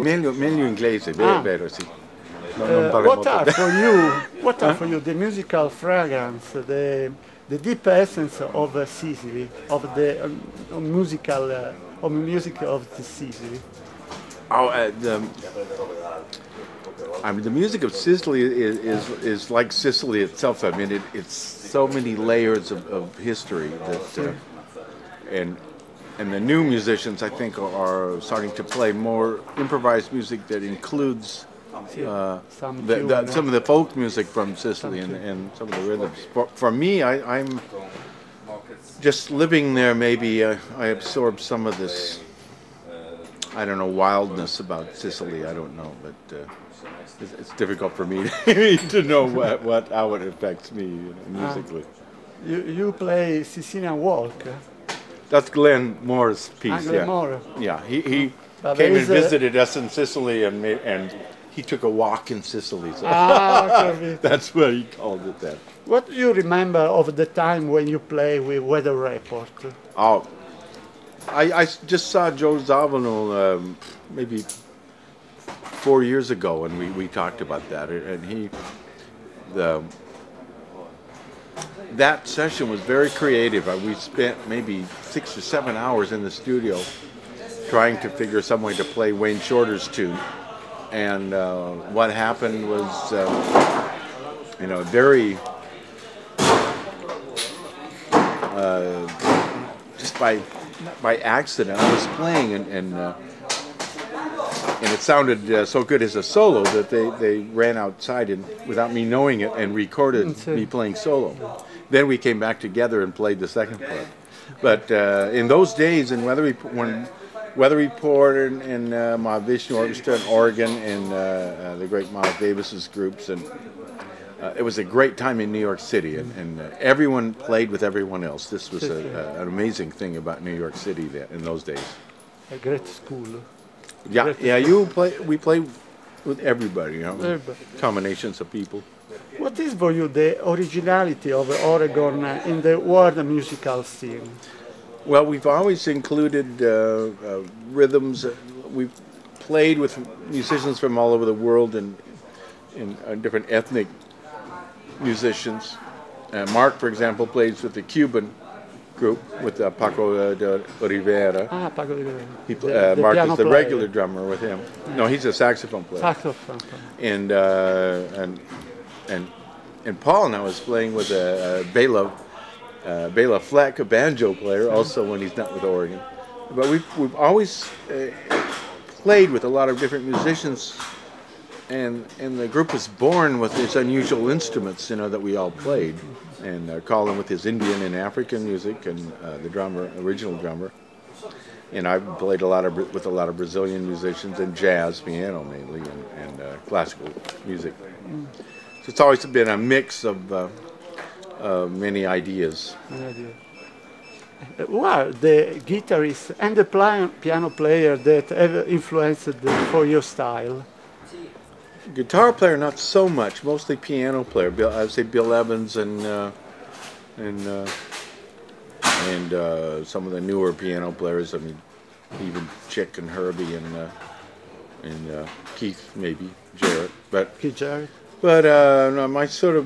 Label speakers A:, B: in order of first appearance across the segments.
A: Meglio inglese, vero, sì. Non parlo
B: What
A: molto
B: are
A: bene.
B: for you? What are for you the musical fragrance, the deep essence of Sicily, of the musical of music of the Sicily?
A: Oh, I mean, the music of Sicily is like Sicily itself. I mean, it's so many layers of history that, and and the new musicians I think are starting to play more improvised music that includes
B: Some tune,
A: some of the folk music from Sicily and some of the rhythms. For me, I'm just living there. Maybe I absorb some of this. I don't know, wildness about Sicily. I don't know, but it's difficult for me to know how it affects me musically.
B: You play Sicilian walk.
A: That's Glenn Moore's piece.
B: Glenn Moore.
A: Yeah. He
B: But
A: came
B: there
A: and
B: is
A: visited us in Sicily, and he took a walk in Sicily. So
B: okay.
A: that's why he called it that.
B: What do you remember of the time when you play with Weather Report?
A: Oh, I just saw Joe Zavano maybe 4 years ago, and we talked about that, and that session was very creative. We spent maybe 6 or 7 hours in the studio trying to figure some way to play Wayne Shorter's tune, and what happened was, very just by accident. I was playing, and it sounded so good as a solo that they ran outside and, without me knowing it, and recorded me playing solo. Then we came back together and played the second part. But in those days, when Weather Report and Mahavishnu Orchestra in Oregon and the great Miles Davis's groups, and it was a great time in New York City, and everyone played with everyone else. This was an amazing thing about New York City in those days.
B: A great school.
A: Yeah, we play with everybody, combinations of people.
B: What is for you the originality of Oregon in the world musical scene?
A: Well, we've always included rhythms. We've played with musicians from all over the world and different ethnic musicians. Mark, for example, plays with the Cuban group with Paco de Rivera.
B: Paco de Rivera.
A: Mark is the regular drummer with him. No, he's a saxophone player.
B: Saxophone.
A: And Paul now is playing with Bela Fleck, a banjo player, also when he's not with Oregon. But we've always played with a lot of different musicians, and the group was born with these unusual instruments, that we all played. And Colin with his Indian and African music, and the original drummer. And I've played with a lot of Brazilian musicians and jazz, piano mainly, and classical music. So it's always been a mix of many ideas.
B: Who are the guitarists and the piano player that have influenced for your style?
A: Guitar player, not so much. Mostly piano player. I'd say Bill Evans and some of the newer piano players. I mean, even Chick and Herbie and Keith, maybe Jarrett.
B: Keith Jarrett.
A: But no, my sort of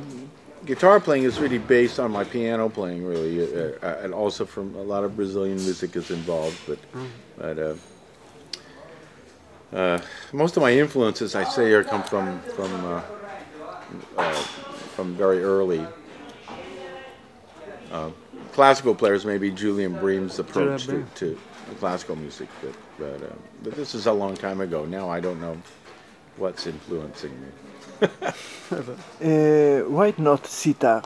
A: guitar playing is really based on my piano playing, really, and also from a lot of Brazilian music is involved. But most of my influences, I say, come from very early. Classical players, maybe Julian Bream's approach to classical music, but this is a long time ago. Now I don't know what's influencing me.
C: Why not sitar?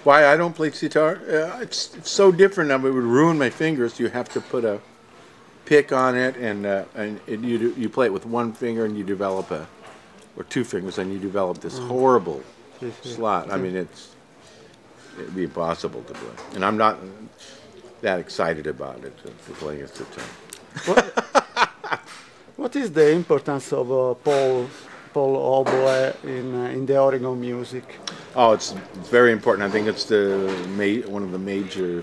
A: Why I don't play sitar? It's so different now. It would ruin my fingers. You have to put a pick on it, and you play it with one finger, and you develop or two fingers, and you develop this horrible slot. I mean, it'd be impossible to play, and I'm not that excited about it for playing a sitar.
B: What is the importance of Paul oboe in the Oregon music?
A: Oh, it's very important. I think it's one of the major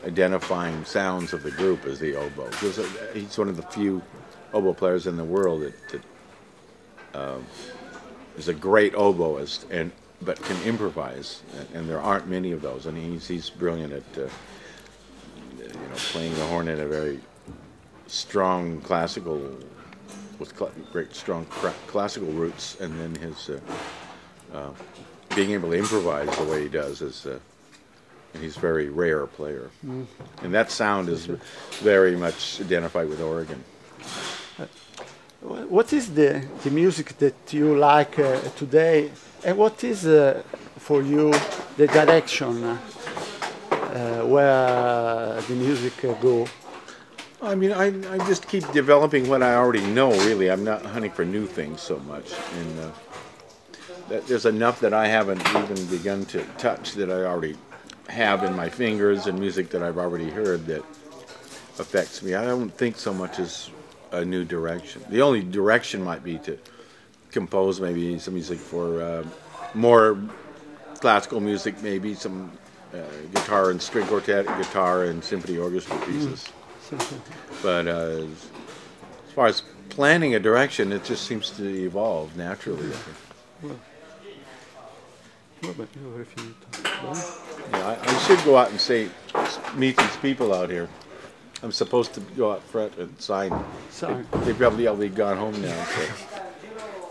A: identifying sounds of the group is the oboe. He's one of the few oboe players in the world that is a great oboist but can improvise, and there aren't many of those. And he's brilliant at playing the horn in a very strong classical, with great strong classical roots, and then his being able to improvise the way he does is. And he's a very rare player. And that sound is very much identified with Oregon.
B: What is the music that you like today, and what is for you the direction where the music go?
A: I mean, I just keep developing what I already know, really. I'm not hunting for new things so much. And there's enough that I haven't even begun to touch that I already have in my fingers, and music that I've already heard that affects me. I don't think so much as a new direction. The only direction might be to compose maybe some music for more classical music, maybe some guitar and string quartet, guitar and symphony orchestra pieces. But as far as planning a direction, it just seems to evolve naturally. Yeah, I should go out and meet these people out here. I'm supposed to go out front and sign. They probably all be gone home now.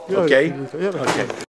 A: So. Okay? Okay.